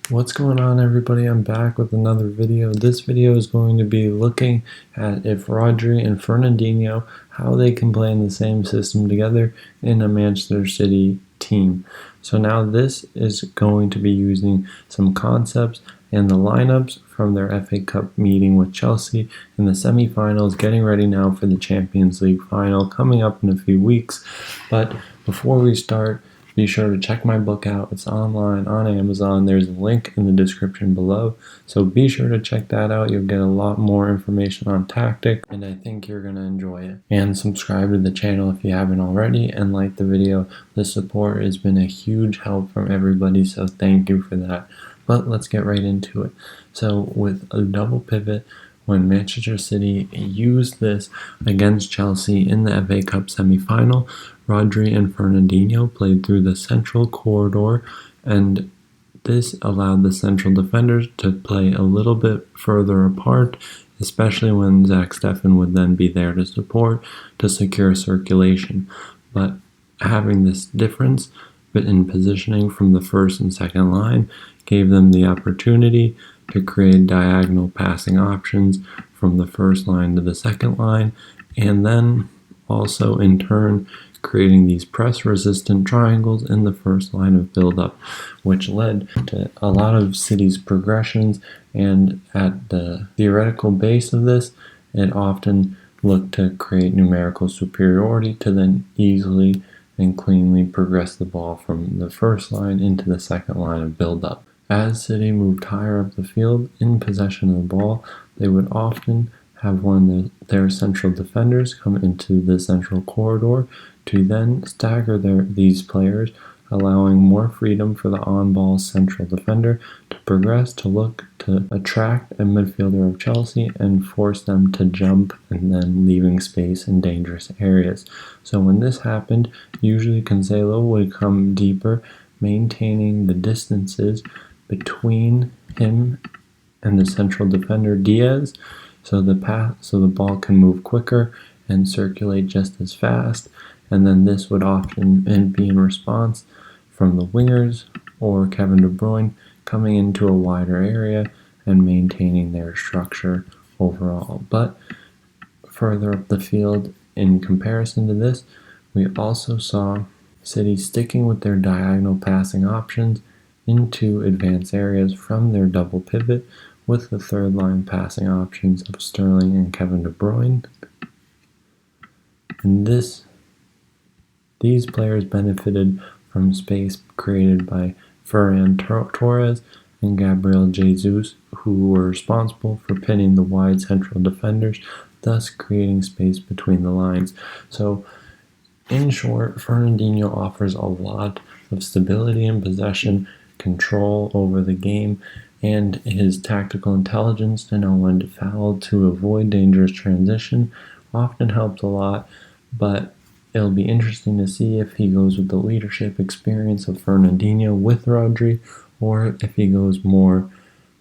What's going on, everybody? I'm back with another video. This video is going to be looking at if Rodri and Fernandinho, how they can play in the same system together in a Manchester City team. So now this is going to be using some concepts and the lineups from their FA Cup meeting with Chelsea in the semi-finals, getting ready now for the Champions League final coming up in a few weeks. But before we start, be sure to check my book out. It's online on Amazon. There's a link in the description below. So be sure to check that out. You'll get a lot more information on tactics, and I think you're going to enjoy it. And subscribe to the channel if you haven't already, and like the video. The support has been a huge help from everybody, so thank you for that. But let's get right into it. So with a double pivot, when Manchester City used this against Chelsea in the FA Cup semi-final, Rodri and Fernandinho played through the central corridor, and this allowed the central defenders to play a little bit further apart, especially when Zach Steffen would then be there to support to secure circulation. But having this difference in positioning from the first and second line gave them the opportunity to create diagonal passing options from the first line to the second line, and then also in turn creating these press-resistant triangles in the first line of build-up, which led to a lot of City's progressions. And at the theoretical base of this, it often looked to create numerical superiority to then easily and cleanly progress the ball from the first line into the second line of build-up. As City moved higher up the field in possession of the ball, they would often have one of their central defenders come into the central corridor to then stagger these players, allowing more freedom for the on-ball central defender to progress to look to attract a midfielder of Chelsea and force them to jump, and then leaving space in dangerous areas. So when this happened, usually Cancelo would come deeper, maintaining the distances between him and the central defender Diaz, so the ball can move quicker and circulate just as fast. And then this would often be in response from the wingers or Kevin De Bruyne coming into a wider area and maintaining their structure overall. But further up the field, in comparison to this, we also saw City sticking with their diagonal passing options into advanced areas from their double pivot, with the third line passing options of Sterling and Kevin De Bruyne. And these players benefited from space created by Ferran Torres and Gabriel Jesus, who were responsible for pinning the wide central defenders, thus creating space between the lines. So in short, Fernandinho offers a lot of stability in possession, control over the game, and his tactical intelligence to know when to foul to avoid dangerous transition often helps a lot. But it'll be interesting to see if he goes with the leadership experience of Fernandinho with Rodri, or if he goes more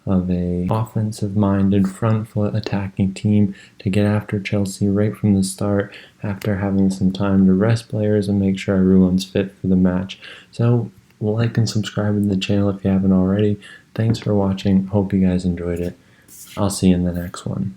of a offensive-minded, front-foot attacking team to get after Chelsea right from the start, after having some time to rest players and make sure everyone's fit for the match. So like and subscribe to the channel if you haven't already. Thanks for watching. Hope you guys enjoyed it. I'll see you in the next one.